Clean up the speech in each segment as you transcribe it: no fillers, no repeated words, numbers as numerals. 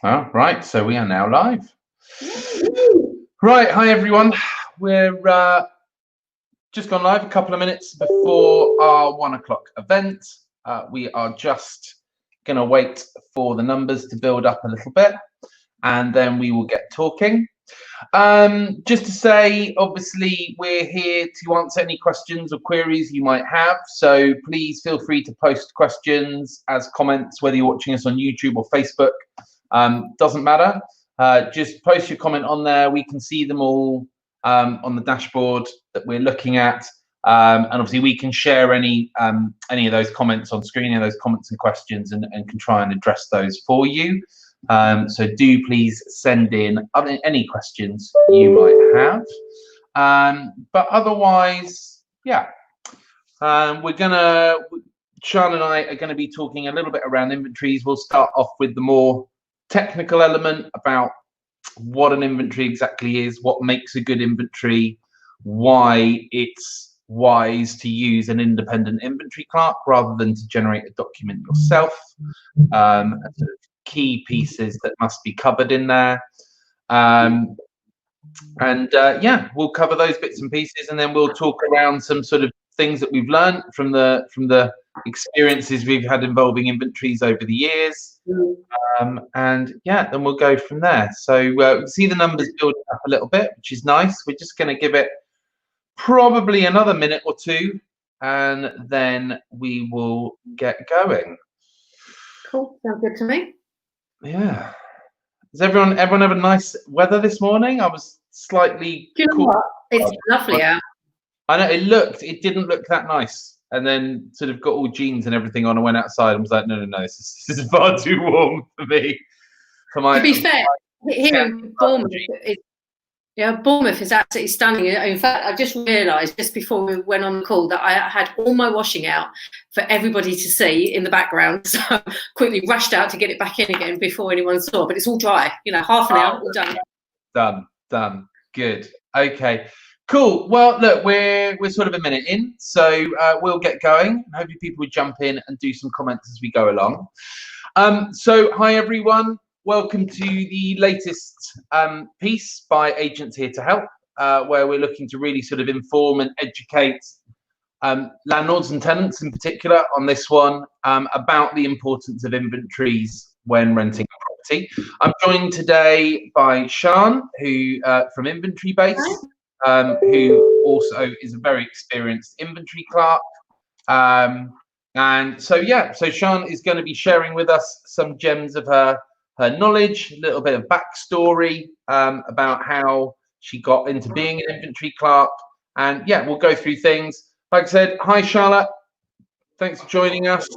Well, right, so we are now live. Right, hi everyone. We're just gone live a couple of minutes before our 1 o'clock event. We are just going to wait for the numbers to build up a little bit, and then we will get talking. Just to say, obviously, we're here to answer any questions or queries you might have. So please feel free to post questions as comments, whether you're watching us on YouTube or Facebook. Doesn't matter. Just post your comment on there. We can see them all on the dashboard that we're looking at. And obviously we can share any of those comments on screen, any of those comments and questions, and can try and address those for you. So do please send in any questions you might have. But otherwise, yeah, Sean and I are gonna be talking a little bit around inventories. We'll start off with the more technical element about what an inventory exactly is, what makes a good inventory, why it's wise to use an independent inventory clerk rather than to generate a document yourself, and sort of key pieces that must be covered in there. Yeah, we'll cover those bits and pieces, and then we'll talk around some sort of things that we've learned from the experiences we've had involving inventories over the years. And yeah, then we'll go from there. So see the numbers building up a little bit, which is nice. We're just going to give it probably another minute or two, and then we will get going. Cool, sounds good to me. Yeah. Does everyone have a nice weather this morning? I was slightly. Do you know what? It's lovely out. I know it didn't look that nice, and then sort of got all jeans and everything on and went outside and was like, no, this is far too warm for me. To be fair, here in Bournemouth, Bournemouth is absolutely stunning. In fact, I just realised just before we went on the call that I had all my washing out for everybody to see in the background. So I quickly rushed out to get it back in again before anyone saw. But it's all dry. Half an hour, all done. Done. Good. Okay. Cool. Well, look, we're sort of a minute in, so we'll get going. Hopefully, people will jump in and do some comments as we go along. So, hi everyone. Welcome to the latest piece by Agents Here to Help, where we're looking to really sort of inform and educate landlords and tenants in particular on this one about the importance of inventories when renting a property. I'm joined today by Sean, who from Inventory Base, who also is a very experienced inventory clerk. And so Sean is going to be sharing with us some gems of her knowledge, a little bit of backstory about how she got into being an inventory clerk. And yeah, we'll go through things. Like I said, hi Charlotte, thanks for joining us.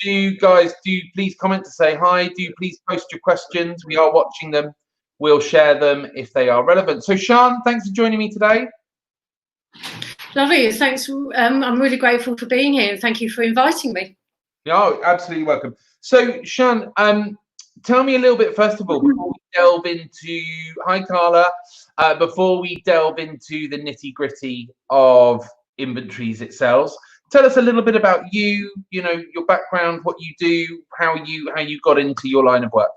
Do please comment to say hi. Do please post your questions. We are watching them. We'll share them if they are relevant. So Sean, thanks for joining me today. Lovely, thanks. I'm really grateful for being here, and thank you for inviting me. Oh, absolutely welcome. So Sean, tell me a little bit first of all before we delve into Carla. Before we delve into the nitty-gritty of inventories itself, tell us a little bit about you. Your background, what you do, how you got into your line of work.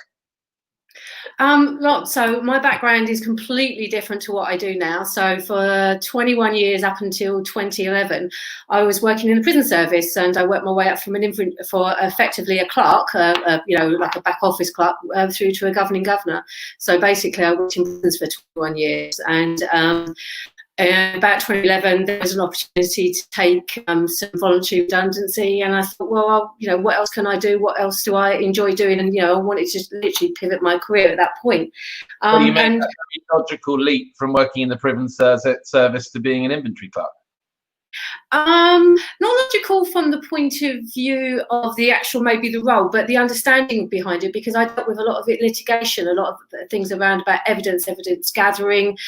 So my background is completely different to what I do now. So for 21 years up until 2011, I was working in the prison service, and I worked my way up from for effectively a clerk, like a back office clerk, through to a governing governor. So basically, I worked in prisons for 21 years, and about 2011, there was an opportunity to take some voluntary redundancy, and I thought, well, what else can I do? What else do I enjoy doing? And I wanted to literally pivot my career at that point. Well, you made a very logical leap from working in the prison service to being an inventory clerk. Not logical from the point of view of the actual, maybe the role, but the understanding behind it, because I dealt with a lot of litigation, a lot of things around about evidence gathering,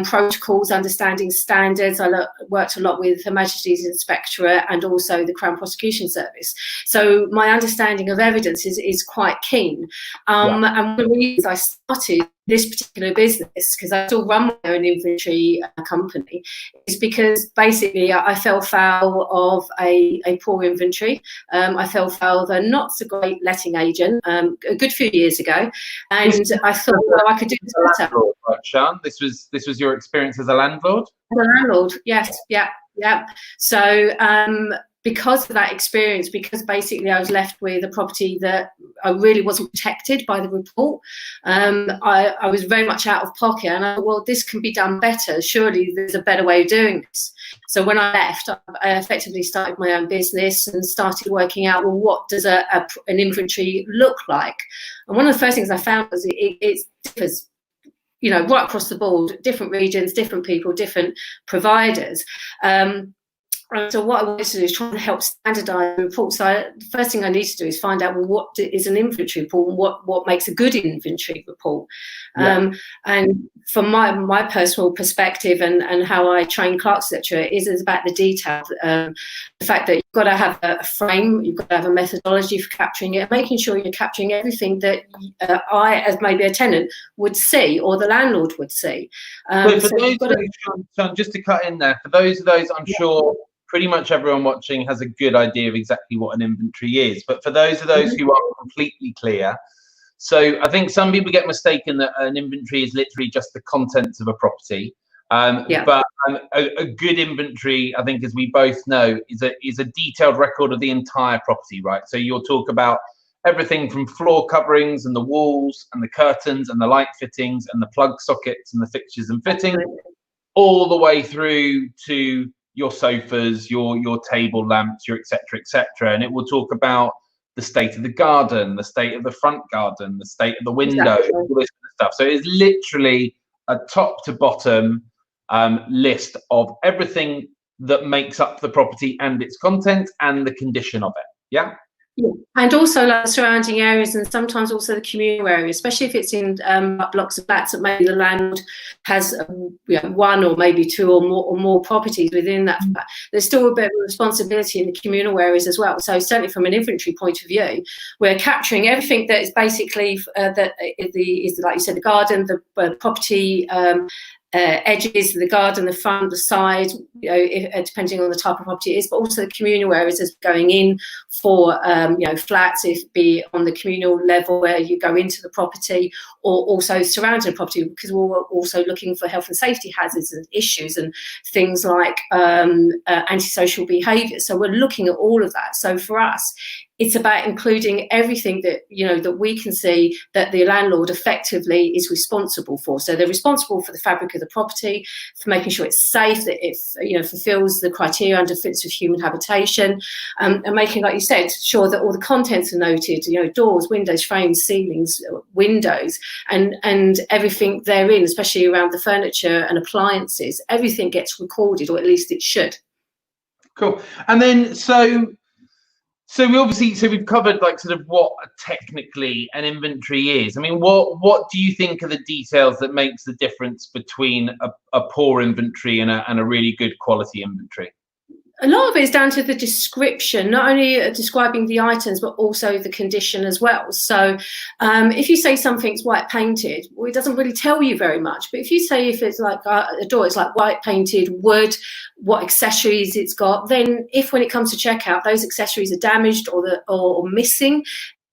protocols, understanding standards. I worked a lot with Her Majesty's Inspectorate and also the Crown Prosecution Service. So my understanding of evidence is quite keen. And one of the reasons I started this particular business, because I still run my own inventory company, is because basically I fell foul of a poor inventory. I fell foul of a not so great letting agent a good few years ago, and I thought, well, I could do this better. Right, Sian? This was your experience as a landlord? As a landlord, yes, yeah. So because of that experience, because basically I was left with a property that I really wasn't protected by the report, I was very much out of pocket, and I thought, well, this can be done better. Surely there's a better way of doing this. So when I left, I effectively started my own business and started working out, well, what does an inventory look like? And one of the first things I found was it differs, right across the board, different regions, different people, different providers. So what I wanted to do is try and help standardise the report. So the first thing I need to do is find out, well, what is an inventory report and what makes a good inventory report. Yeah. And from my personal perspective and how I train clerks, etc., is about the detail. The fact that you've got to have a frame, you've got to have a methodology for capturing it, making sure you're capturing everything that I, as maybe a tenant, would see or the landlord would see. So for those, just to cut in there, for those, I'm sure pretty much everyone watching has a good idea of exactly what an inventory is. But for those who are completely clear, so I think some people get mistaken that an inventory is literally just the contents of a property. But a good inventory, I think, as we both know, is a detailed record of the entire property, right? So you'll talk about everything from floor coverings and the walls and the curtains and the light fittings and the plug sockets and the fixtures and fittings, all the way through to your sofas, your table lamps, your etc., and it will talk about the state of the garden, the state of the front garden, the state of the window, all this kind of stuff. So it's literally a top to bottom list of everything that makes up the property and its content and the condition of it. Yeah. Yeah. And also like the surrounding areas and sometimes also the communal areas, especially if it's in blocks of flats that maybe the landlord has one or maybe two or more properties within that flat. There's still a bit of responsibility in the communal areas as well. So certainly from an inventory point of view, we're capturing everything that is basically like you said, the garden, the property edges, the garden, the front, the side, depending on the type of property it is, but also the communal areas as going in for flats, if it be on the communal level where you go into the property, or also surrounding the property, because we're also looking for health and safety hazards and issues and things like antisocial behaviour. So we're looking at all of that. So for us, it's about including everything that that we can see that the landlord effectively is responsible for. So they're responsible for the fabric of the property, for making sure it's safe, that it fulfills the criteria under fits of human habitation, and making, like you said, sure that all the contents are noted. Doors, windows, frames, ceilings, windows, and everything therein, especially around the furniture and appliances. Everything gets recorded, or at least it should. Cool. And then So we've covered like sort of what technically an inventory is. I mean, what do you think are the details that makes the difference between a poor inventory and a really good quality inventory? A lot of it is down to the description, not only describing the items, but also the condition as well. So if you say something's white painted, well, it doesn't really tell you very much. But if you say if it's like a door, it's like white painted wood, what accessories it's got, then if when it comes to checkout, those accessories are damaged or missing,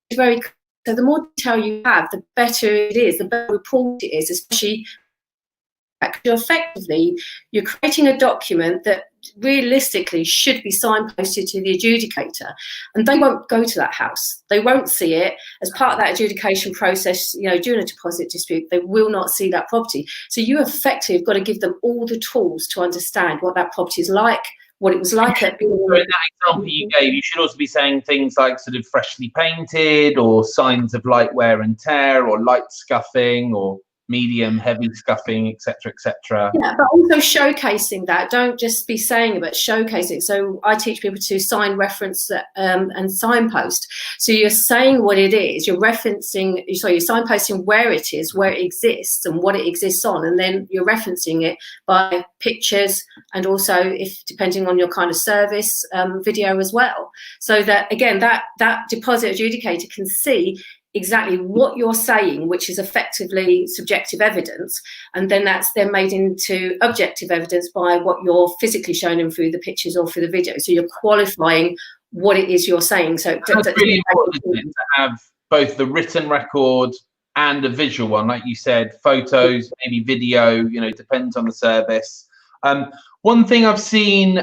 it's very. So the more detail you have, the better it is, the better report it is, especially effectively, you're creating a document that realistically should be signposted to the adjudicator, and they won't go to that house. They won't see it as part of that adjudication process. During a deposit dispute, they will not see that property. So you effectively have got to give them all the tools to understand what that property is like, what it was like at. So in that example you gave, you should also be saying things like sort of freshly painted, or signs of light wear and tear, or light scuffing, or medium heavy scuffing, etc. Yeah, but also showcasing that. Don't just be saying it, but showcasing. So I teach people to sign, reference, and signpost. So you're saying what it is, you're referencing, so you're signposting where it is, where it exists, and what it exists on, and then you're referencing it by pictures, and also, if depending on your kind of service, video as well. So that again, that deposit adjudicator can see exactly what you're saying, which is effectively subjective evidence, and then that's then made into objective evidence by what you're physically showing them through the pictures or through the video. So you're qualifying what it is you're saying. So that's really important, isn't it, to have both the written record and a visual one, like you said, photos, maybe video, you know, depends on the service. One thing I've seen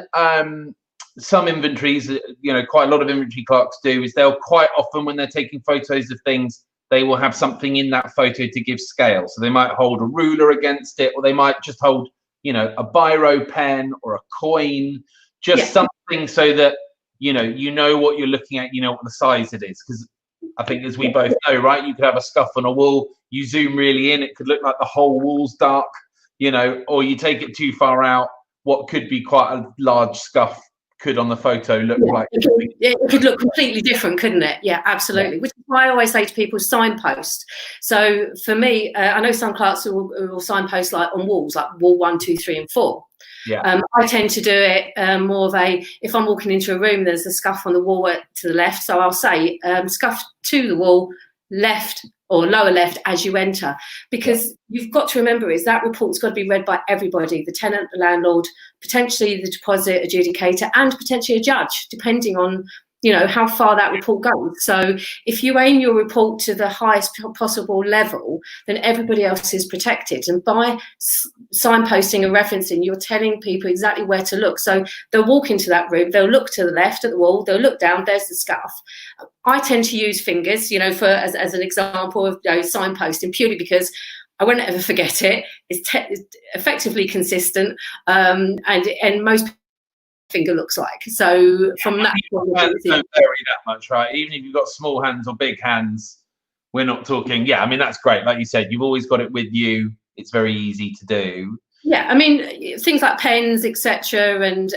some inventories, you know, quite a lot of inventory clerks do, is they'll quite often, when they're taking photos of things, they will have something in that photo to give scale. So they might hold a ruler against it, or they might just hold, you know, a biro pen or a coin, just something so that, you know what you're looking at, you know what the size it is. Because I think, as we both know, right, you could have a scuff on a wall, you zoom really in, it could look like the whole wall's dark, you know, or you take it too far out, what could be quite a large scuff could on the photo look like it could look completely different, couldn't it? Yeah, absolutely. Which is why I always say to people, signpost. So for me, I know some clerks who will signpost like on walls, like wall 1, 2, 3, and 4. I tend to do it more of a, if I'm walking into a room, there's a scuff on the wall to the left, so I'll say scuff to the wall, left or lower left as you enter, because you've got to remember is that report's got to be read by everybody, the tenant, the landlord, potentially the deposit adjudicator, and potentially a judge, depending on, you know, how far that report goes. So if you aim your report to the highest possible level, then everybody else is protected. And by signposting and referencing, you're telling people exactly where to look. So they'll walk into that room, they'll look to the left at the wall, they'll look down, there's the scuff. I tend to use fingers, you know, as an example of, you know, signposting, purely because I won't ever forget it. It's effectively consistent, and most finger looks like. So from that point of view, don't vary that much, right? Even if you've got small hands or big hands, we're not talking. Yeah, I mean, that's great. Like you said, you've always got it with you. It's very easy to do. Yeah, I mean, things like pens, etc., and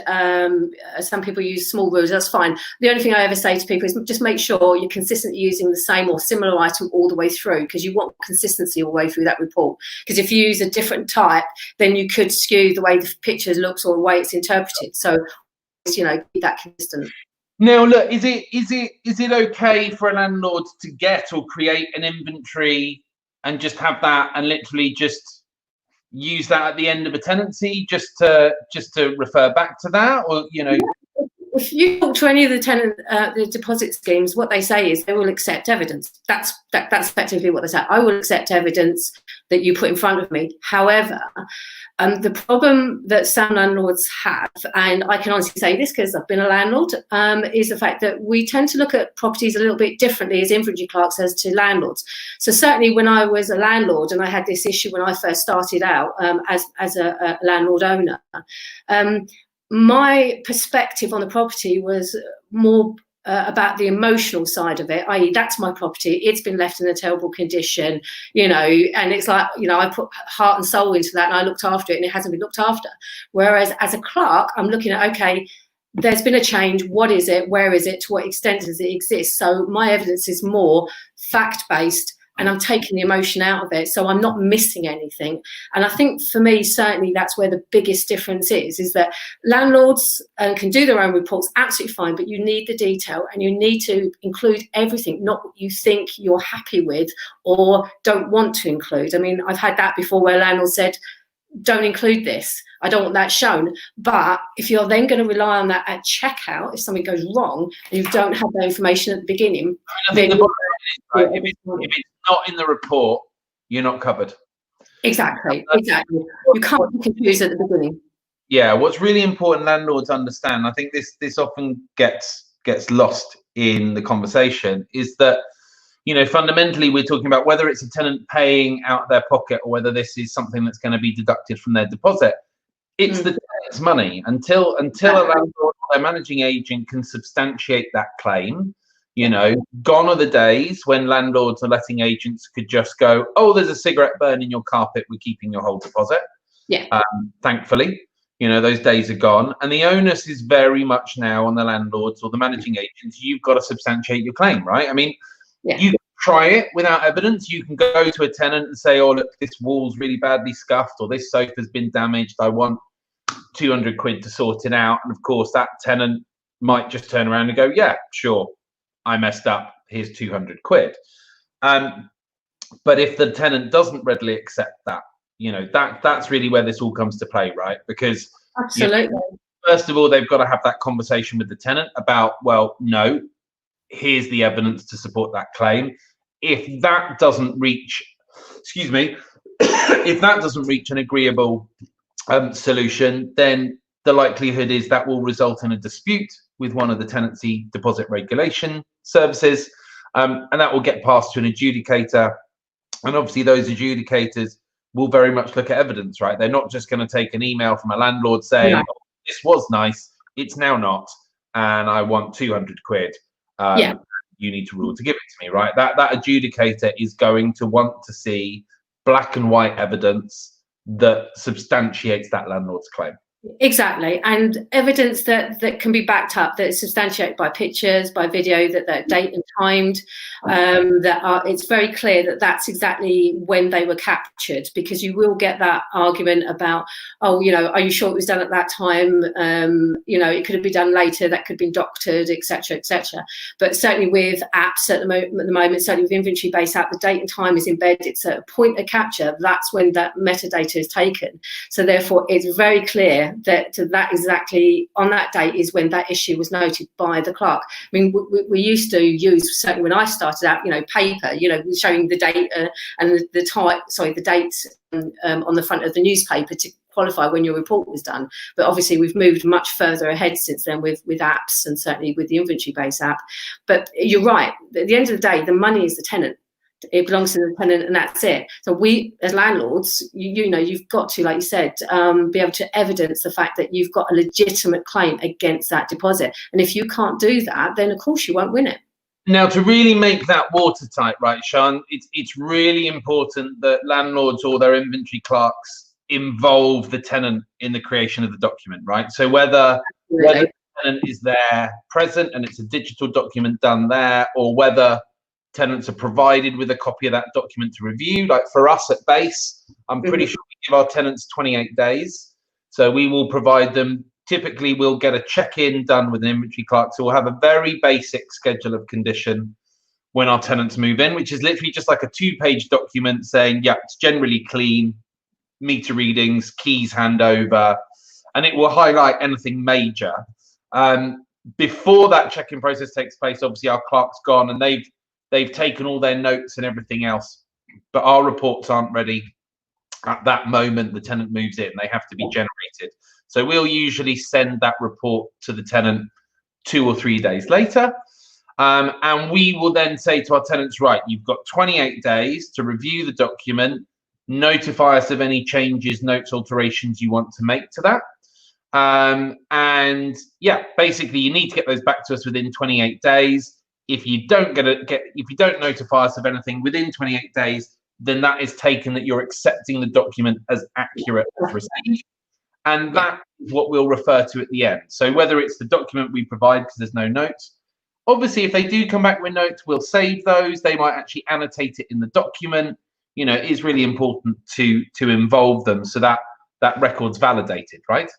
some people use small rulers. That's fine. The only thing I ever say to people is just make sure you're consistently using the same or similar item all the way through, because you want consistency all the way through that report. Because if you use a different type, then you could skew the way the picture looks or the way it's interpreted. So, you know, keep that consistent. Now, look, is it okay for a landlord to get or create an inventory and just have that and literally just use that at the end of a tenancy, just to refer back to that? Or, you know, if you talk to any of the tenant the deposit schemes, what they say is they will accept evidence. That's effectively what they say. I will accept evidence that you put in front of me. However, the problem that some landlords have, and I can honestly say this because I've been a landlord, is the fact that we tend to look at properties a little bit differently as inventory clerks as to landlords. So certainly when I was a landlord, and I had this issue when I first started out as a landlord owner, my perspective on the property was more about the emotional side of it, i.e. that's my property, it's been left in a terrible condition, you know, and it's like, you know, I put heart and soul into that and I looked after it and it hasn't been looked after. Whereas as a clerk, I'm looking at, okay, there's been a change, what is it, where is it, to what extent does it exist? So my evidence is more fact-based, and I'm taking the emotion out of it, so I'm not missing anything. And I think for me, certainly that's where the biggest difference is that landlords can do their own reports absolutely fine, but you need the detail and you need to include everything, not what you think you're happy with or don't want to include. I mean, I've had that before where landlords said, don't include this, I don't want that shown. But if you're then going to rely on that at checkout, if something goes wrong and you don't have that information at the beginning, then if it's not in the report, you're not covered. Exactly. You can't be confused at the beginning. Yeah, what's really important landlords understand, I think this often gets lost in the conversation, is that, you know, fundamentally we're talking about whether it's a tenant paying out of their pocket or whether this is something that's going to be deducted from their deposit. It's the tenant's money. Until a landlord or their managing agent can substantiate that claim, you know, gone are the days when landlords or letting agents could just go, oh, there's a cigarette burn in your carpet, we're keeping your whole deposit. Yeah. Thankfully, you know, those days are gone. And the onus is very much now on the landlords or the managing agents. You've got to substantiate your claim, right? I mean, you can try it without evidence. You can go to a tenant and say, oh, look, this wall's really badly scuffed, or this sofa's been damaged, I want 200 quid to sort it out. And of course, that tenant might just turn around and go, yeah, sure, I messed up, here's 200 quid. But if the tenant doesn't readily accept that, that's really where this all comes to play, right? Because absolutely, first of all, they've got to have that conversation with the tenant about, well, no, here's the evidence to support that claim. If that doesn't reach, if that doesn't reach an agreeable solution, then the likelihood is that will result in a dispute with one of the tenancy deposit regulation services, and that will get passed to an adjudicator. And obviously those adjudicators will very much look at evidence, right? They're not just going to take an email from a landlord saying, oh, this was nice, it's now not, and I want 200 quid. You need to rule to give it to me, right? That adjudicator is going to want to see black and white evidence that substantiates that landlord's claim. Exactly, and evidence that can be backed up, that is substantiated by pictures, by video, that they're date and timed, it's very clear that that's exactly when they were captured, because you will get that argument about, oh, are you sure it was done at that time? It could have been done later, that could have been doctored, etc., etc. But certainly with apps at the moment, certainly with inventory-based app, the date and time is embedded. It's a point of capture. That's when that metadata is taken. So therefore, it's very clear that exactly on that date is when that issue was noted by the clerk. I mean, we used to use, certainly when I started out, paper, showing the date and the dates on the front of the newspaper to qualify when your report was done. But obviously we've moved much further ahead since then with apps, and certainly with the inventory-based app. But you're right, at the end of the day, the money is the tenant. It belongs to the tenant, and that's it. So we, as landlords, you've got to, like you said, be able to evidence the fact that you've got a legitimate claim against that deposit. And if you can't do that, then of course you won't win it. Now, to really make that watertight, right, Sean, it's really important that landlords or their inventory clerks involve the tenant in the creation of the document, right? So whether the tenant is there present and it's a digital document done there, or whether tenants are provided with a copy of that document to review. Like for us at Base, I'm pretty sure we give our tenants 28 days. So we will provide them, typically we'll get a check-in done with an inventory clerk. So we'll have a very basic schedule of condition when our tenants move in, which is literally just like a 2-page document saying, yeah, it's generally clean, meter readings, keys handover, and it will highlight anything major. Before that check-in process takes place, obviously our clerk's gone and they've taken all their notes and everything else, but our reports aren't ready at that moment the tenant moves in. They have to be generated. So we'll usually send that report to the tenant 2 or 3 days later. And we will then say to our tenants, right, you've got 28 days to review the document, notify us of any changes, notes, alterations you want to make to that. And yeah, basically you need to get those back to us within 28 days. If you don't if you don't notify us of anything within 28 days, then that is taken that you're accepting the document as accurate as received. And that is what we'll refer to at the end. So whether it's the document we provide because there's no notes, obviously if they do come back with notes, we'll save those. They might actually annotate it in the document. It is really important to involve them so that that record's validated, right?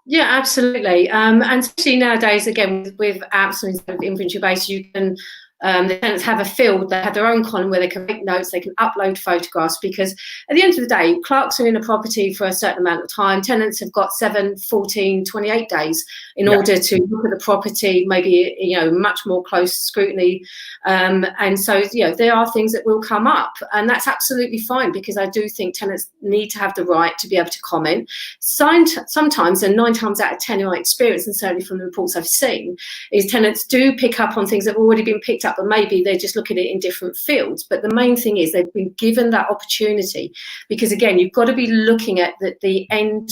Yeah, absolutely. And especially nowadays, again, with apps and inventory based, you can the tenants have a field, they have their own column where they can make notes, they can upload photographs, because at the end of the day, clerks are in a property for a certain amount of time. Tenants have got 7, 14, 28 days in order to look at the property, maybe, much more close scrutiny. And so, there are things that will come up, and that's absolutely fine, because I do think tenants need to have the right to be able to comment. Sometimes, and 9 times out of 10 in my experience, and certainly from the reports I've seen, is tenants do pick up on things that have already been picked up, but maybe they just look at it in different fields. But the main thing is they've been given that opportunity, because again, you've got to be looking at the end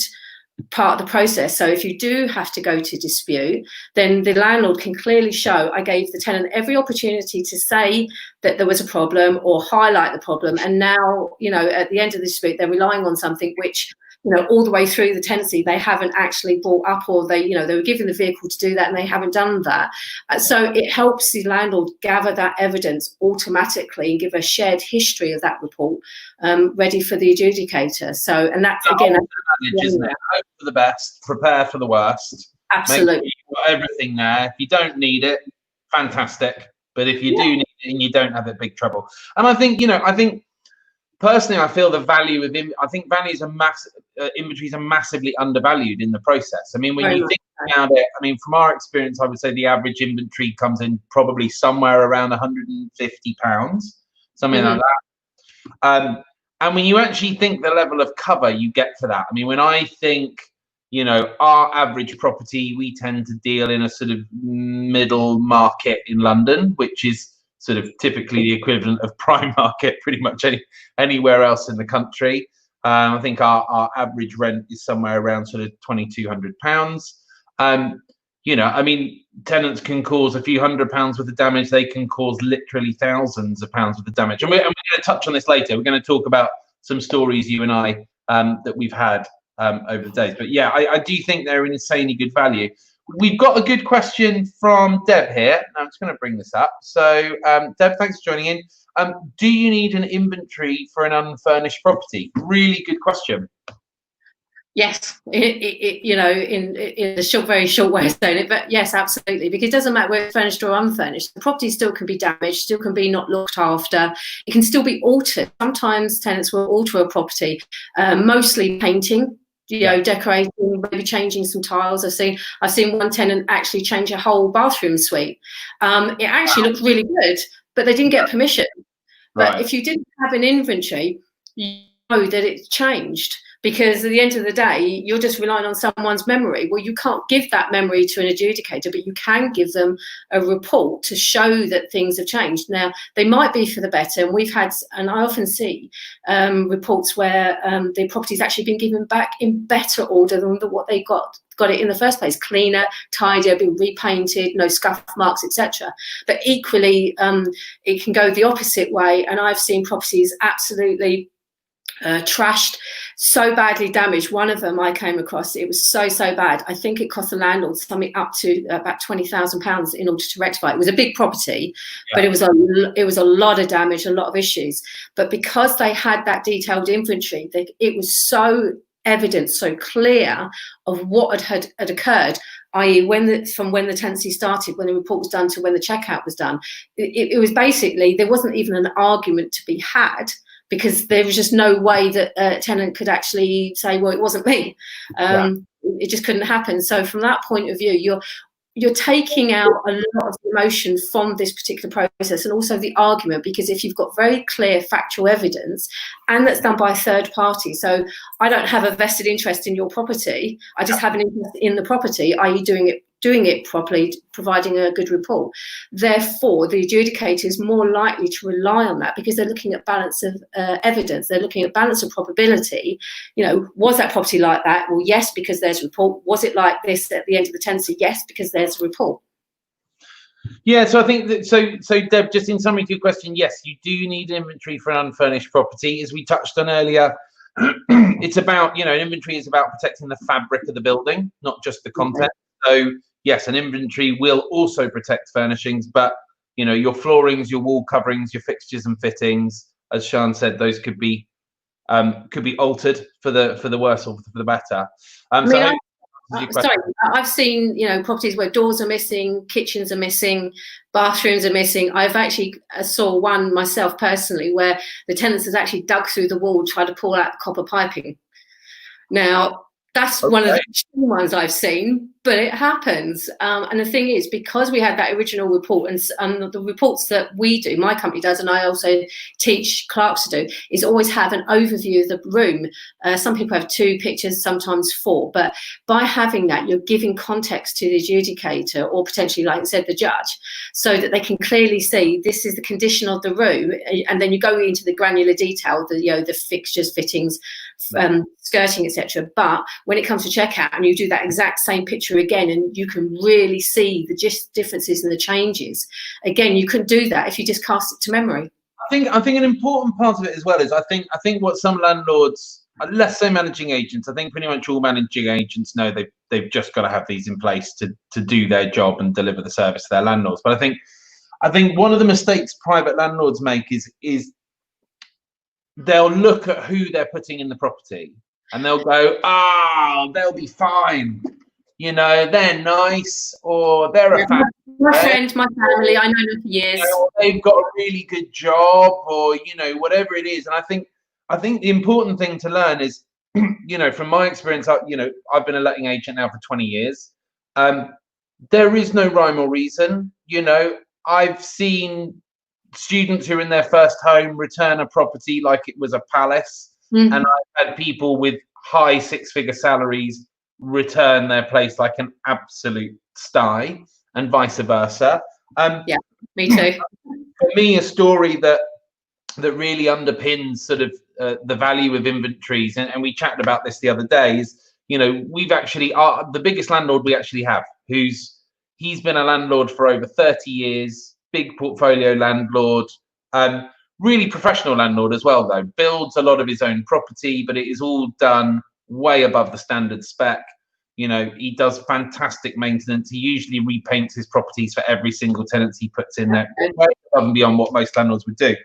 part of the process. So if you do have to go to dispute, then the landlord can clearly show, I gave the tenant every opportunity to say that there was a problem or highlight the problem, and now, at the end of the dispute, they're relying on something which, all the way through the tenancy, they haven't actually brought up, or they were given the vehicle to do that and they haven't done that. So it helps the landlord gather that evidence automatically and give a shared history of that report ready for the adjudicator. So, and that's again, isn't it? Hope for the best, prepare for the worst. Absolutely. Make sure you've got everything there. If you don't need it, fantastic. But if you do need it and you don't have it, big trouble. And I think, personally, I feel the value of inventories are massively undervalued in the process. I mean, when you think about it, I mean, from our experience, I would say the average inventory comes in probably somewhere around £150, something like that. And when you actually think the level of cover you get for that, I mean, when I think, our average property, we tend to deal in a sort of middle market in London, which is sort of typically the equivalent of prime market pretty much anywhere else in the country. I think our average rent is somewhere around sort of £2,200. I mean, tenants can cause a few £100s worth of damage. They can cause literally thousands of pounds worth of damage. And we're going to touch on this later. We're going to talk about some stories, you and I, that we've had over the days. But yeah, I do think they're an insanely good value. We've got a good question from Deb here. I'm just going to bring this up. So, Deb, thanks for joining in. Do you need an inventory for an unfurnished property? Really good question. Yes, in a very short way of saying it, but yes, absolutely, because it doesn't matter whether it's furnished or unfurnished. The property still can be damaged, still can be not looked after. It can still be altered. Sometimes tenants will alter a property, mostly painting, decorating, maybe changing some tiles. I've seen one tenant actually change a whole bathroom suite. It actually looked really good, but they didn't get permission. But if you didn't have an inventory, you know that it's changed. Because at the end of the day, you're just relying on someone's memory. Well, you can't give that memory to an adjudicator, but you can give them a report to show that things have changed. Now, they might be for the better, and I often see reports where the property's actually been given back in better order than what they got it in the first place, cleaner, tidier, been repainted, no scuff marks, etc. But equally, it can go the opposite way, and I've seen properties absolutely trashed, so badly damaged. One of them I came across, it was so bad. I think it cost the landlord something up to about £20,000 in order to rectify it. It was a big property, but it was a lot of damage, a lot of issues. But because they had that detailed inventory, it was so evident, so clear of what had occurred, i.e. from when the tenancy started, when the report was done to when the checkout was done. It was basically, there wasn't even an argument to be had, because there was just no way that a tenant could actually say, well, it wasn't me. It just couldn't happen. So from that point of view, you're taking out a lot of emotion from this particular process, and also the argument, because if you've got very clear factual evidence, and that's done by a third party, so I don't have a vested interest in your property, I just have an interest in the property, i.e. doing it properly, providing a good report. Therefore, the adjudicator is more likely to rely on that, because they're looking at balance of evidence. They're looking at balance of probability. Was that property like that? Well, yes, because there's a report. Was it like this at the end of the tenancy? Yes, because there's a report. Yeah, so I think that, so Deb, just in summary to your question, yes, you do need an inventory for an unfurnished property. As we touched on earlier, it's about, an inventory is about protecting the fabric of the building, not just the content. So yes, an inventory will also protect furnishings, but your floorings, your wall coverings, your fixtures and fittings, as Sian said, those could be altered for the worse or for the better. I've seen properties where doors are missing, kitchens are missing, bathrooms are missing. I've actually saw one myself personally where the tenants has actually dug through the wall, tried to pull out the copper piping. Now, that's one of the ones I've seen, but it happens. And the thing is, because we had that original report, and the reports that we do, my company does, and I also teach clerks to do, is always have an overview of the room. Some people have 2 pictures, sometimes 4. But by having that, you're giving context to the adjudicator, or potentially, like I said, the judge, so that they can clearly see this is the condition of the room. And then you go into the granular detail, the fixtures, fittings, skirting, etc. But when it comes to checkout, and you do that exact same picture again, and you can really see the differences and the changes, again, you couldn't do that if you just cast it to memory. I think an important part of it as well is I think what some landlords, less so managing agents, I think pretty much all managing agents know they've just got to have these in place to do their job and deliver the service to their landlords. But I think one of the mistakes private landlords make is they'll look at who they're putting in the property and they'll go, they'll be fine. you know, they're nice, or they're a family. My friend, my family, I know them for years. You know, they've got a really good job, or, you know, whatever it is. And I think the important thing to learn is, you know, from my experience, you know, I've been a letting agent now for 20 years. There is no rhyme or reason. You know, I've seen students who are in their first home return a property like it was a palace. And I've had people with high six-figure salaries return their place like an absolute sty, and vice versa. Yeah, me too. For me, a story that really underpins sort of the value of Inventories, and we chatted about this the other day, is, you know, we've actually the biggest landlord we actually have, he's been a landlord for over 30 years, big portfolio landlord, really professional landlord as well, though, builds a lot of his own property, but it is all done way above the standard spec. You know, he does fantastic maintenance. He usually repaints his properties for every single tenancy he puts in there, way above and beyond what most landlords would do.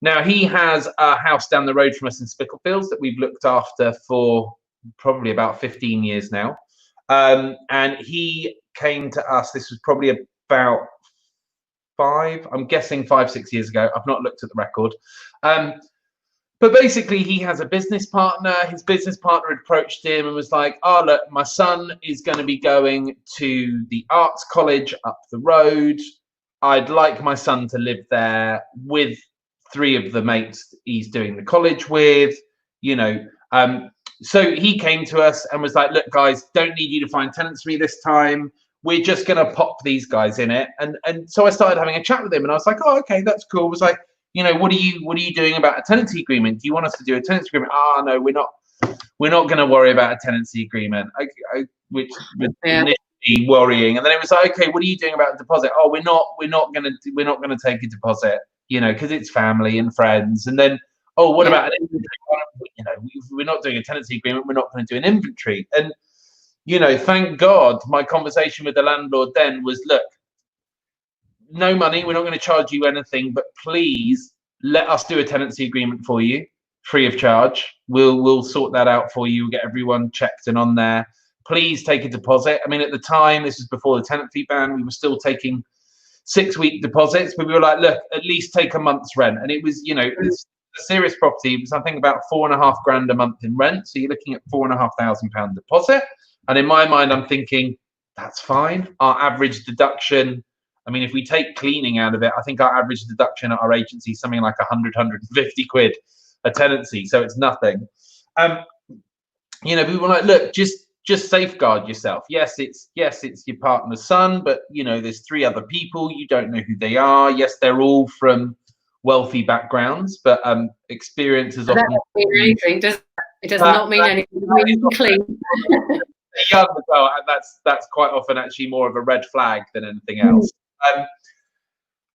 Now, he has a house down the road from us in Spitalfields that we've looked after for probably about 15 years now. And he came to us, this was probably about 5-6 years ago. I've not looked at the record. But basically, he has a business partner. His business partner approached him and was like, oh, look, my son is going to be going to the arts college up the road. I'd like my son to live there with 3 of the mates he's doing the college with, you know. So he came to us and was like, look, guys, don't need you to find tenants for me this time. We're just going to pop these guys in it. And so I started having a chat with him, and I was like, oh, okay, that's cool. I was like, you know, what are you doing about a tenancy agreement? Do you want us to do a tenancy agreement? No, we're not going to worry about a tenancy agreement, which was initially worrying. And then it was like, okay, what are you doing about a deposit? Oh, we're not going to take a deposit, you know, because it's family and friends. And then, oh, what about an inventory? You know, we're not doing a tenancy agreement. We're not going to do an inventory. And, you know, thank God, my conversation with the landlord then was, look, no money, we're not going to charge you anything, but please let us do a tenancy agreement for you free of charge. We'll sort that out for you. We'll get everyone checked and on there. Please take a deposit. I mean, at the time, this was before the tenant fee ban, we were still taking 6-week deposits, but we were like, look, at least take a month's rent. And it was, you know, it's a serious property. It was, I think, about £4,500 a month in rent. So you're looking at £4,500 deposit. And in my mind, I'm thinking, that's fine. Our average deduction, I mean, if we take cleaning out of it, I think our average deduction at our agency is something like 150 quid a tenancy. So it's nothing. You know, we were like, look, just safeguard yourself. Yes, it's your partner's son, but, you know, there's 3 other people. You don't know who they are. Yes, they're all from wealthy backgrounds, but experience is often. That doesn't mean anything. It does not mean anything. It means clean. Young as well, and that's quite often actually more of a red flag than anything else.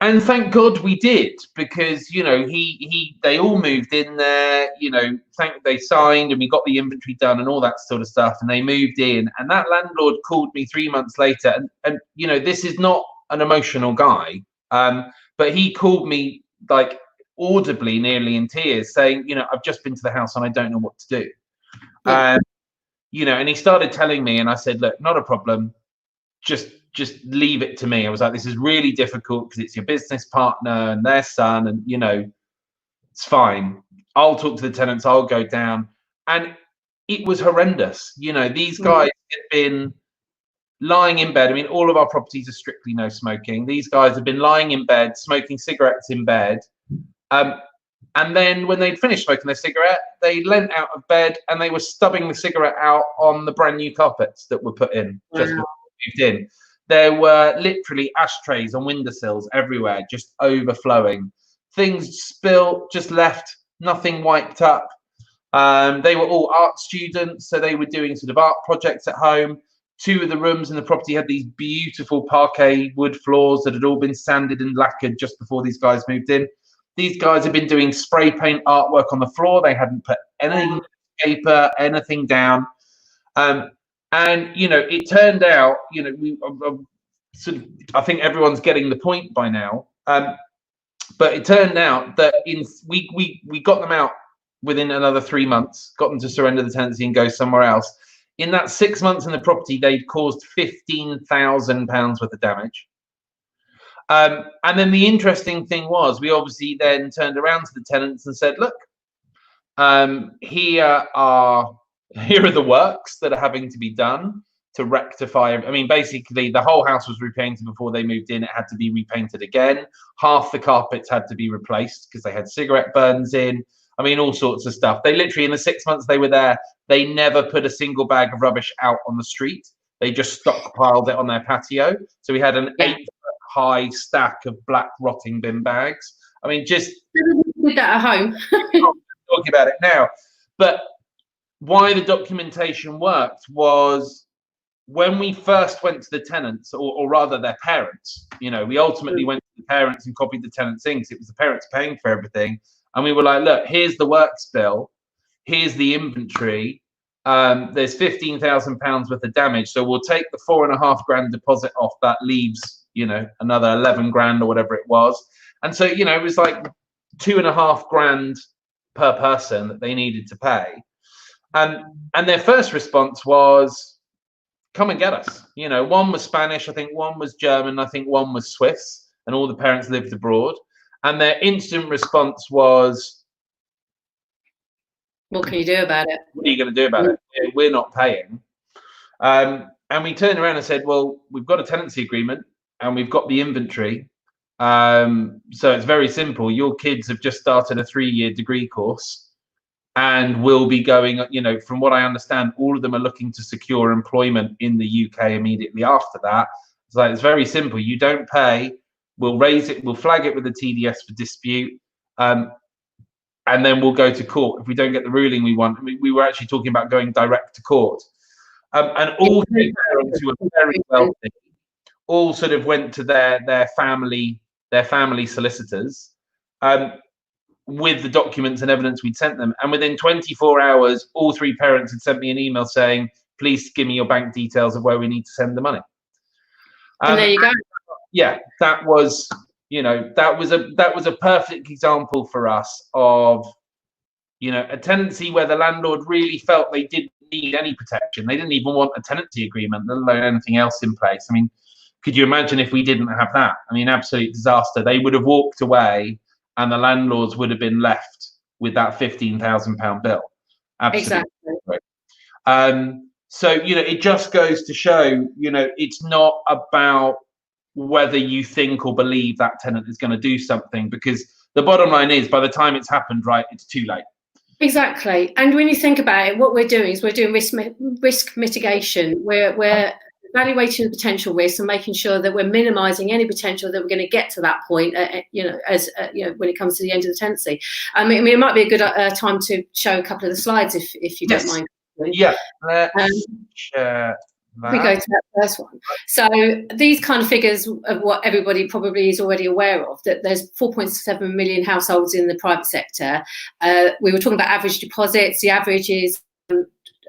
And thank God we did, because, you know, they all moved in there, you know, they signed and we got the inventory done and all that sort of stuff, and they moved in. And that landlord called me 3 months later, and you know, this is not an emotional guy, but he called me like audibly, nearly in tears, saying, you know, I've just been to the house and I don't know what to do. You know, and he started telling me, and I said, look, not a problem, just leave it to me. I was like, this is really difficult because it's your business partner and their son, and, you know, it's fine. I'll talk to the tenants, I'll go down. And it was horrendous. You know, these guys had been lying in bed. I mean, all of our properties are strictly no smoking. These guys have been lying in bed, smoking cigarettes in bed. And then when they'd finished smoking their cigarette, they leant out of bed and they were stubbing the cigarette out on the brand new carpets that were put in just before we moved in. There were literally ashtrays on windowsills everywhere, just overflowing. Things spilt, just left, nothing wiped up. They were all art students, so they were doing sort of art projects at home. 2 of the rooms in the property had these beautiful parquet wood floors that had all been sanded and lacquered just before these guys moved in. These guys had been doing spray paint artwork on the floor. They hadn't put any paper, anything down. And, you know, it turned out, you know, I think everyone's getting the point by now. But it turned out that we got them out within another 3 months, got them to surrender the tenancy and go somewhere else. In that 6 months in the property, they'd caused £15,000 worth of damage. And then the interesting thing was, we obviously then turned around to the tenants and said, look, here are the works that are having to be done to rectify. I mean, basically, the whole house was repainted before they moved in. It had to be repainted again. Half the carpets had to be replaced because they had cigarette burns in. I mean, all sorts of stuff. They literally, in the 6 months they were there, they never put a single bag of rubbish out on the street. They just stockpiled it on their patio. So we had an 8-foot-high stack of black rotting bin bags. I mean, just did that at home. talking about it now. But why the documentation worked was, when we first went to the tenants, or rather their parents, you know, we ultimately went to the parents and copied the tenants in, because it was the parents paying for everything. And we were like, look, here's the works bill, here's the inventory. There's £15,000 worth of damage. So we'll take the £4.5 grand deposit off. That leaves, you know, another 11 grand or whatever it was. And so, you know, it was like 2.5 grand per person that they needed to pay. And their first response was, come and get us. You know, one was Spanish, I think one was German, I think one was Swiss, and all the parents lived abroad. And their instant response was, what can you do about it? What are you going to do about it? We're not paying. And we turned around and said, well, we've got a tenancy agreement and we've got the inventory. So it's very simple. Your kids have just started a 3-year degree course and will be going, you know, from what I understand, all of them are looking to secure employment in the UK immediately after that. So it's very simple. You don't pay, we'll raise it, we'll flag it with the TDS for dispute, and then we'll go to court. If we don't get the ruling we want, we were actually talking about going direct to court. And all three parents who are very wealthy all sort of went to their family solicitors with the documents and evidence we'd sent them. And within 24 hours, all three parents had sent me an email saying, please give me your bank details of where we need to send the money. And there you go. Yeah, that was, you know, that was a perfect example for us of, you know, a tenancy where the landlord really felt they didn't need any protection. They didn't even want a tenancy agreement, let alone anything else in place. I mean, could you imagine if we didn't have that? I mean, absolute disaster. They would have walked away and the landlords would have been left with that £15,000 bill. Absolutely. Exactly. So, you know, it just goes to show, you know, it's not about whether you think or believe that tenant is going to do something, because the bottom line is, by the time it's happened, right, it's too late. Exactly. And when you think about it, what we're doing is we're doing risk mitigation. We're evaluating the potential risks and making sure that we're minimizing any potential that we're going to get to that point, you know, as you know, when it comes to the end of the tenancy. I mean, it might be a good time to show a couple of the slides if you don't mind. Yeah, let's share that. We go to that first one. So these kind of figures of what everybody probably is already aware of, that there's 4.7 million households in the private sector. We were talking about average deposits. The average is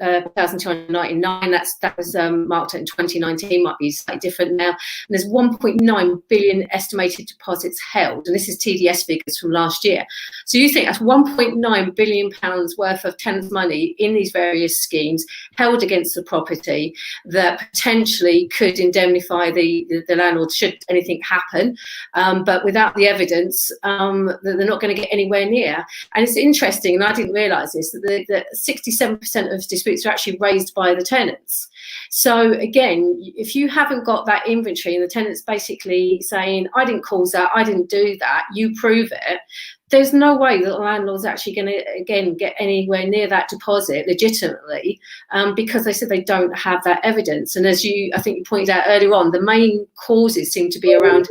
1,299. That was marked in 2019, might be slightly different now. And there's 1.9 billion estimated deposits held, and this is TDS figures from last year. So you think that's 1.9 billion pounds worth of tenants' money in these various schemes held against the property that potentially could indemnify the landlord should anything happen, but without the evidence, they're not going to get anywhere near. And it's interesting, and I didn't realise this, that 67% of disputes are actually raised by the tenants. So again, if you haven't got that inventory and the tenant's basically saying, I didn't cause that, I didn't do that, you prove it, there's no way that the landlord's actually going to, again, get anywhere near that deposit legitimately, because they said they don't have that evidence. And as I think you pointed out earlier on, the main causes seem to be around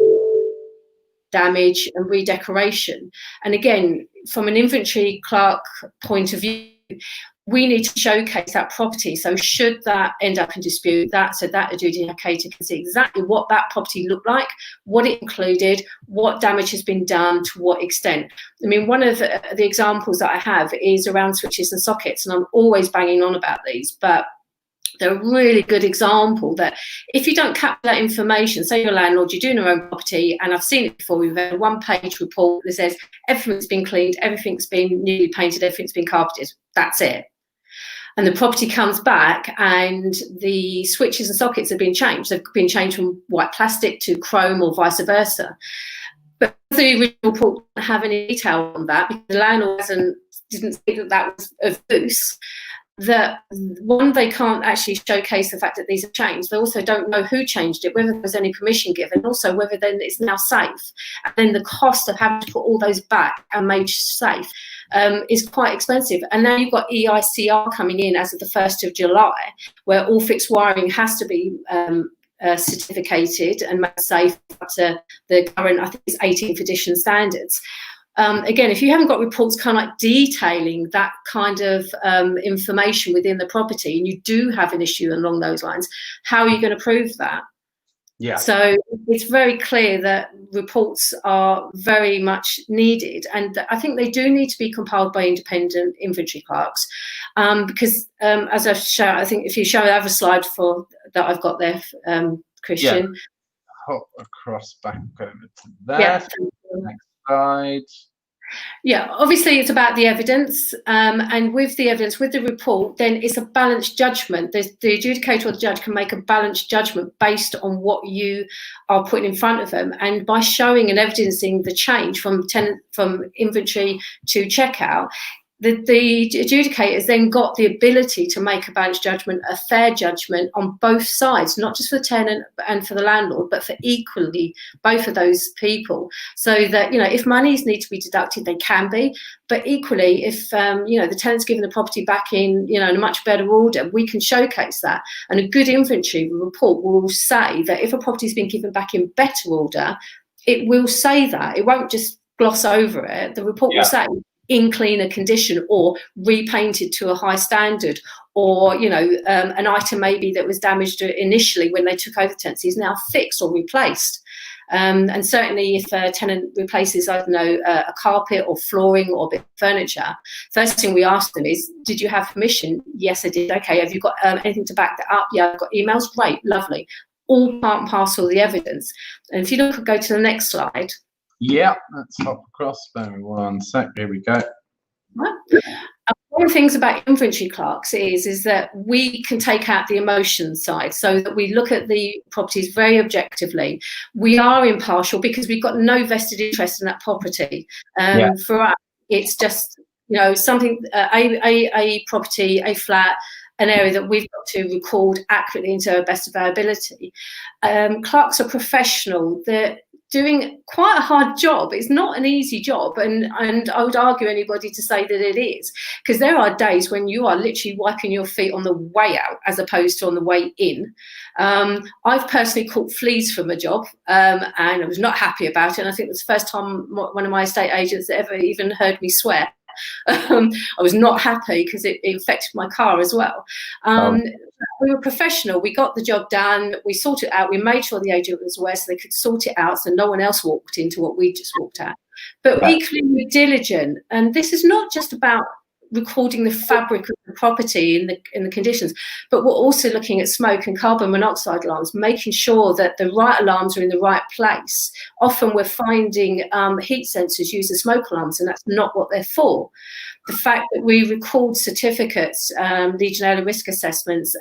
damage and redecoration. And again, from an inventory clerk point of view, we need to showcase that property. So should that end up in dispute, that adjudicator can see exactly what that property looked like, what it included, what damage has been done, to what extent. I mean, one of the examples that I have is around switches and sockets, and I'm always banging on about these, but they're a really good example that if you don't capture that information, say you're a landlord, you're doing your own property, and I've seen it before, we've had a one-page report that says everything's been cleaned, everything's been newly painted, everything's been carpeted, that's it. and the property comes back and the switches and sockets have been changed. They've been changed from white plastic to chrome or vice versa. But the original report doesn't have any detail on that because the landlord didn't think that that was of use. That one, they can't actually showcase the fact that these have changed. They also don't know who changed it, whether there's any permission given, also whether then it's now safe. And then the cost of having to put all those back and made safe is quite expensive. And now you've got EICR coming in as of the 1st of July, where all fixed wiring has to be certificated and made safe up to the current, I think it's 18th edition standards. Again, if you haven't got reports kind of like detailing that kind of information within the property, and you do have an issue along those lines, how are you going to prove that? Yeah. So it's very clear that reports are very much needed, and I think they do need to be compiled by independent inventory clerks, because as I've shown, I think if you show the other slide that I've got there, Christian. Yeah. Hop across back over to that. Yeah. Next slide. Yeah, obviously it's about the evidence, and with the evidence, with the report, then it's a balanced judgment. The adjudicator or the judge can make a balanced judgment based on what you are putting in front of them, and by showing and evidencing the change from inventory to checkout, the adjudicators then got the ability to make a balanced judgment, a fair judgment on both sides, not just for the tenant and for the landlord, but for equally both of those people. So that, you know, if monies need to be deducted, they can be, but equally, if the tenant's given the property back in, in a much better order, we can showcase that. And a good inventory report will say that if a property's been given back in better order, it will say that. It won't just gloss over it. The report will say in cleaner condition, or repainted to a high standard, or an item maybe that was damaged initially when they took over tenancy is now fixed or replaced. And certainly if a tenant replaces, I don't know, a carpet or flooring or a bit of furniture, first thing we ask them is, did you have permission? Yes, I did. Okay, have you got anything to back that up? Yeah, I've got emails. Great, lovely. All part and parcel of the evidence. And if you go to the next slide. Yeah, let's hop across. Bear with me 1 sec. Here we go. One of the things about inventory clerks is that we can take out the emotion side, so that we look at the properties very objectively. We are impartial because we've got no vested interest in that property. For us, it's just something, a property, a flat, an area that we've got to record accurately into the best of our ability. Clerks are professional. They're doing quite a hard job. It's not an easy job, and I would argue anybody to say that it is, because there are days when you are literally wiping your feet on the way out as opposed to on the way in. I've personally caught fleas from a job, and I was not happy about it, and I think it was the first time one of my estate agents ever even heard me swear. I was not happy because it affected my car as well. We were professional. We got the job done. We sorted it out. We made sure the agent was aware so they could sort it out, so no one else walked into what we just walked at. But equally, we're diligent. And this is not just about recording the fabric of the property in the conditions, but we're also looking at smoke and carbon monoxide alarms, making sure that the right alarms are in the right place. Often we're finding heat sensors use as smoke alarms, and that's not what they're for. The fact that we record certificates, Legionella risk assessments,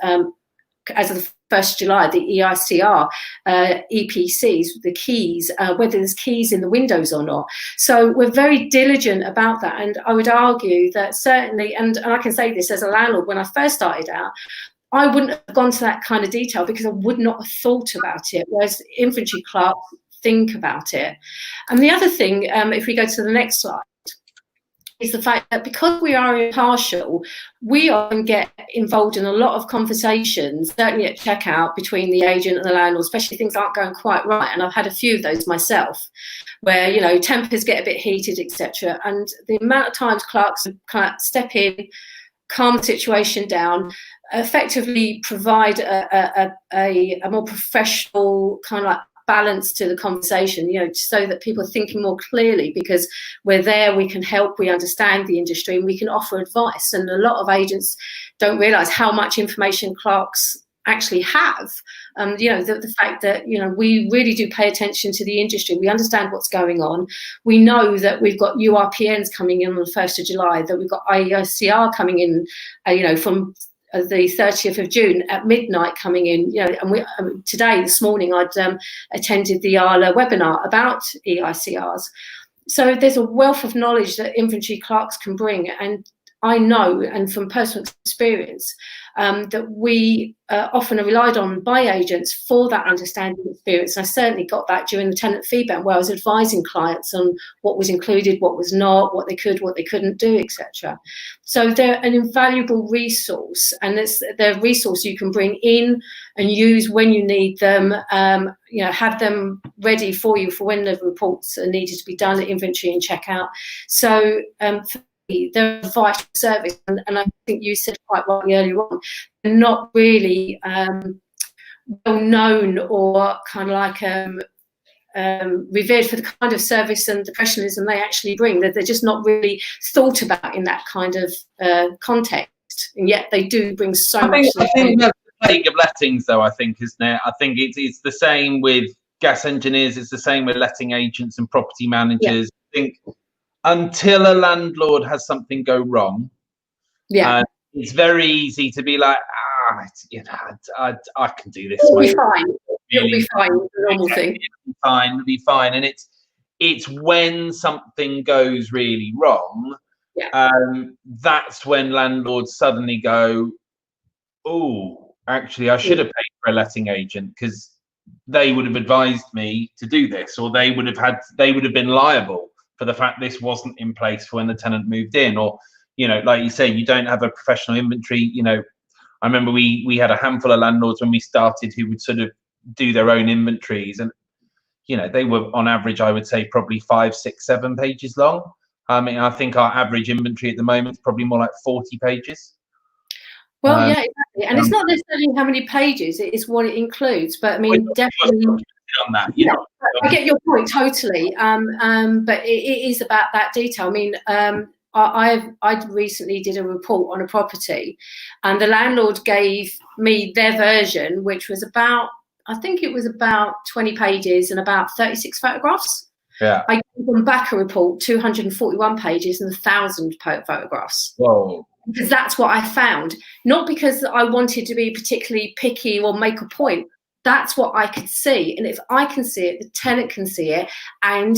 as of the 1st of July, the EICR, EPCs, the keys, whether there's keys in the windows or not. So we're very diligent about that. And I would argue that certainly, and I can say this as a landlord, when I first started out, I wouldn't have gone to that kind of detail because I would not have thought about it, whereas inventory clerks think about it. And the other thing, if we go to the next slide, is the fact that because we are impartial, we often get involved in a lot of conversations, certainly at checkout, between the agent and the landlord, especially if things aren't going quite right. And I've had a few of those myself, where, tempers get a bit heated, etc. And the amount of times clerks kind of step in, calm the situation down, effectively provide a more professional kind of like balance to the conversation, so that people are thinking more clearly, because we're there, we can help, we understand the industry, and we can offer advice. And a lot of agents don't realise how much information clerks actually have. You know, the fact that, you know, we really do pay attention to the industry. We understand what's going on. We know that we've got URPNs coming in on the 1st of July, that we've got IEICR coming in, you know, from the 30th of June at midnight coming in, you know, and today, this morning, I'd attended the ALA webinar about EICRs. So there's a wealth of knowledge that inventory clerks can bring, and I know, and from personal experience, that we often are relied on by agents for that understanding experience. And I certainly got that during the tenant feedback, where I was advising clients on what was included, what was not, what they could, what they couldn't do, etc. So they're an invaluable resource, and they're a resource you can bring in and use when you need them. You know, have them ready for you for when the reports are needed to be done at inventory and checkout. So they're a vital service, and I think you said quite rightly earlier on, they're not really well known or kind of like revered for the kind of service and the professionalism they actually bring. They're just not really thought about in that kind of context, and yet they do bring so much. I think that's the plague of lettings, though. I think, isn't it? I think it's the same with gas engineers. It's the same with letting agents and property managers. Yeah. I think until a landlord has something go wrong, it's very easy to be like, you know, I can do this. It'll be fine. It'll be fine. It's a normal thing. It'll be fine. And it's when something goes really wrong, that's when landlords suddenly go, oh, actually, I should have paid for a letting agent, because they would have advised me to do this, or they would have been liable for the fact this wasn't in place for when the tenant moved in. Or, you know, like you say, you don't have a professional inventory. You know, I remember we had a handful of landlords when we started who would sort of do their own inventories, and, you know, they were on average, I would say, probably 5, 6, 7 pages long. I mean, I think our average inventory at the moment is probably more like 40 pages. Well, yeah, exactly. And it's not necessarily how many pages, it's what it includes. But I mean, definitely on that, you know. I get your point totally. But it is about that detail. I mean, I recently did a report on a property, and the landlord gave me their version, which was about, I think it was about 20 pages and about 36 photographs. Yeah. I gave them back a report, 241 pages and 1,000 photographs. Whoa. Because that's what I found. Not because I wanted to be particularly picky or make a point. That's what I could see. And if I can see it, the tenant can see it, and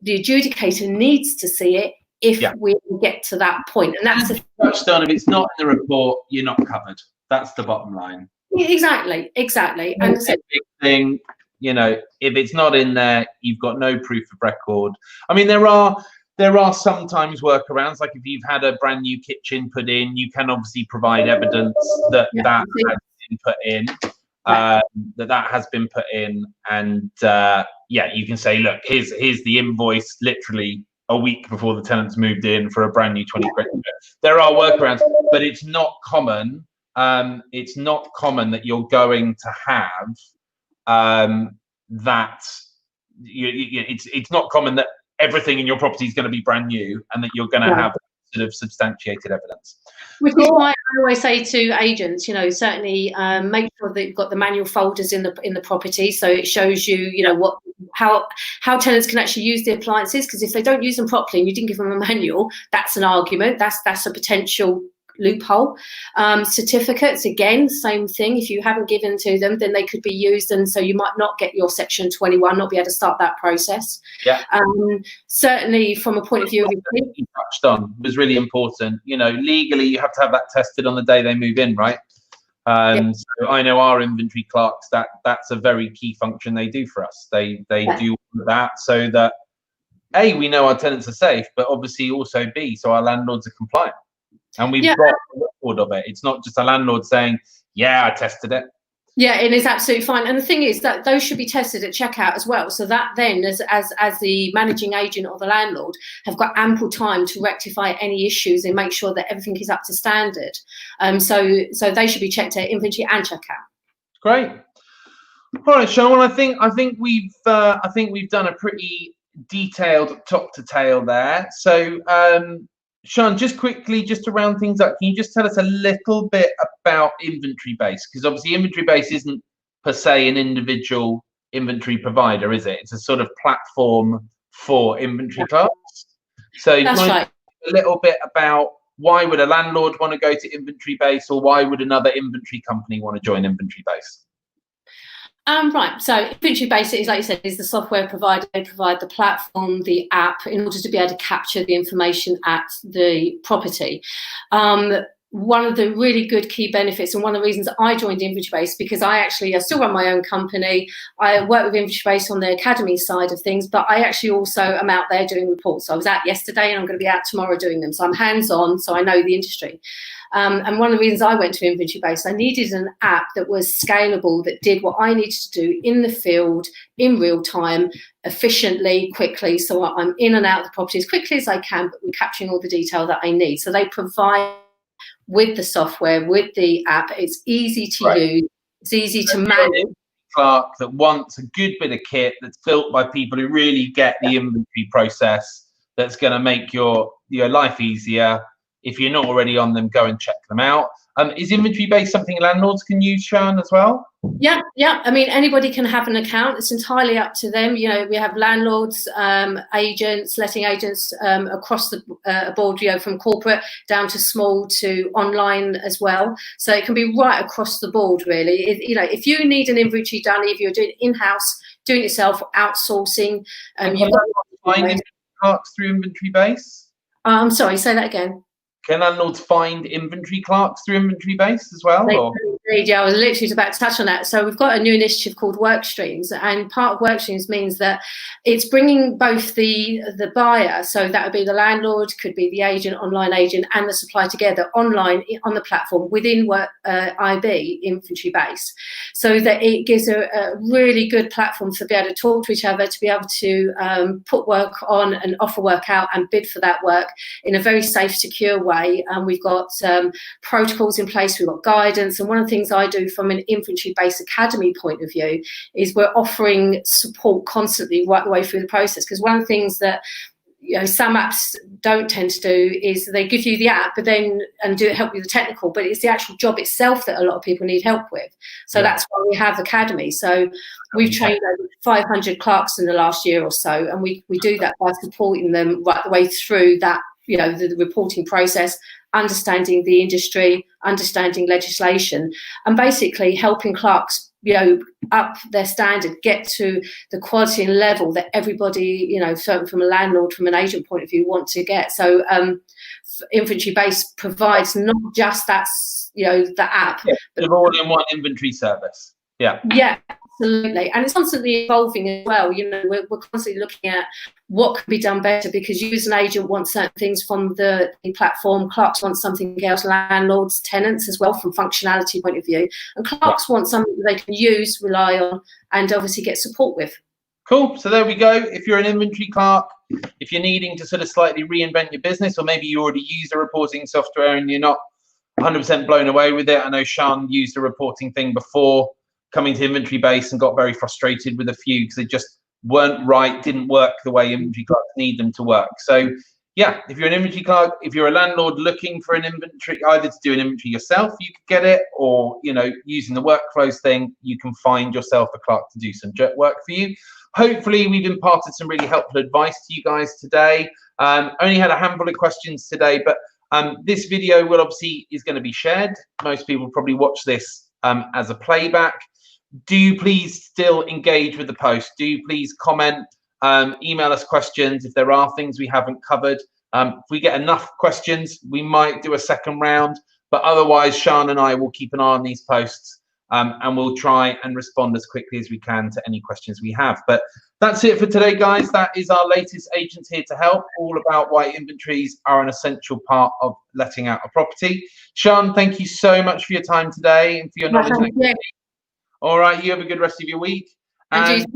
the adjudicator needs to see it if we get to that point. And that's touched on. If it's not in the report, you're not covered. That's the bottom line. Exactly. And the big thing, you know, if it's not in there, you've got no proof of record. I mean, there are sometimes workarounds. Like if you've had a brand new kitchen put in, you can obviously provide evidence that has been put in. That has been put in, and you can say, look, here's the invoice literally a week before the tenants moved in for a brand new 20 grand. There are workarounds, but it's not common. It's not common that you're going to have that. It's not common that everything in your property is going to be brand new, and that you're going to have sort of substantiated evidence. Which is why I always say to agents, you know, certainly make sure that you've got the manual folders in the property, so it shows you, you know, how tenants can actually use the appliances. Because if they don't use them properly and you didn't give them a manual, that's an argument. That's a potential loophole. Certificates, again, same thing. If you haven't given to them, then they could be used, and so you might not get your section 21, not be able to start that process. Certainly from a point of view of you touched on was really important. You know, legally you have to have that tested on the day they move in, right? So I know our inventory clerks, that's a very key function they do for us. They do that so that A, we know our tenants are safe, but obviously also B, so our landlords are compliant. And we've got a record of it. It's not just a landlord saying, yeah, I tested it. Yeah, it is absolutely fine. And the thing is that those should be tested at checkout as well. So that then, as the managing agent or the landlord, have got ample time to rectify any issues and make sure that everything is up to standard. So they should be checked at inventory and checkout. Great. All right, Sean. I think we've done a pretty detailed top to tail there. So Sean, just quickly, just to round things up, can you just tell us a little bit about inventory base? Because obviously inventory base isn't per se an individual inventory provider, is it? It's a sort of platform for inventory clerks. So That's right. A little bit about why would a landlord want to go to inventory base, or why would another inventory company want to join inventory base? Right, so Inventory Base is, like you said, is the software provider. They provide the platform, the app, in order to be able to capture the information at the property. One of the really good key benefits, and one of the reasons I joined Inventory Base, because I still run my own company. I work with Inventory Base on the academy side of things, but I actually also am out there doing reports. So I was out yesterday and I'm going to be out tomorrow doing them. So I'm hands-on, so I know the industry. And one of the reasons I went to Inventory Base, I needed an app that was scalable, that did what I needed to do in the field, in real time, efficiently, quickly. So I'm in and out of the property as quickly as I can, but we're capturing all the detail that I need. So they provide with the software, with the app. It's easy to use. It's easy to manage. Clerk that wants a good bit of kit that's built by people who really get the inventory process, that's going to make your life easier. If you're not already on them, go and check them out. Is Inventory Base something landlords can use, Sean, as well? Yeah. I mean, anybody can have an account. It's entirely up to them. You know, we have landlords, agents, letting agents across the board, you know, from corporate down to small to online as well. So it can be right across the board, really. You know, if you need an inventory done, if you're doing in-house, doing it yourself, outsourcing, you've got to find inventory clerks through Inventory Base. I'm sorry, say that again. Can landlords find inventory clerks through Inventory Base as well? Yeah, I was literally about to touch on that. So we've got a new initiative called work streams, and part of work streams means that it's bringing both the buyer, so that would be the landlord, could be the agent, online agent, and the supplier together online on the platform within IB, Inventory Base, so that it gives a really good platform to be able to talk to each other, to be able to put work on and offer work out and bid for that work in a very safe, secure way. And we've got protocols in place, we've got guidance, and one of the things I do from an inventory-based academy point of view is we're offering support constantly right the way through the process. Because one of the things that, you know, some apps don't tend to do is they give you the app, but then help you with the technical, but it's the actual job itself that a lot of people need help with. So that's why we have academy. So we've trained over 500 clerks in the last year or so, and we do that by supporting them right the way through that, you know, the reporting process, understanding the industry, understanding legislation, and basically helping clerks, you know, up their standard, get to the quality and level that everybody, you know, from a landlord, from an agent point of view, want to get. So Inventory Base provides not just that, you know, the app, but all-in-one inventory service. Yeah, absolutely. And it's constantly evolving as well. You know, we're constantly looking at what can be done better, because you as an agent want certain things from the platform, clerks want something else, landlords, tenants as well, from functionality point of view, and clerks want something that they can use, rely on, and obviously get support with. Cool. So there we go. If you're an inventory clerk, if you're needing to sort of slightly reinvent your business, or maybe you already use a reporting software and you're not 100% blown away with it. I know Sean used a reporting thing before coming to Inventory Base and got very frustrated with a few because they just weren't right, didn't work the way inventory clerks need them to work. So yeah, if you're an inventory clerk, if you're a landlord looking for an inventory, either to do an inventory yourself, you could get it, or, you know, using the workflows thing, you can find yourself a clerk to do some work for you. Hopefully we've imparted some really helpful advice to you guys today. Only had a handful of questions today, but this video is going to be shared. Most people probably watch this as a playback. Do please still engage with the post. Do please comment, email us questions if there are things we haven't covered. If we get enough questions, we might do a second round, but otherwise Sean and I will keep an eye on these posts, and we'll try and respond as quickly as we can to any questions we have. But that's it for today, guys. That is our latest Agents Here to Help, all about why inventories are an essential part of letting out a property. Sean, thank you so much for your time today and for your knowledge. All right, you have a good rest of your week. And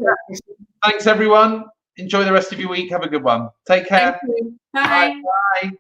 thanks, everyone. Enjoy the rest of your week. Have a good one. Take care. Bye. Bye.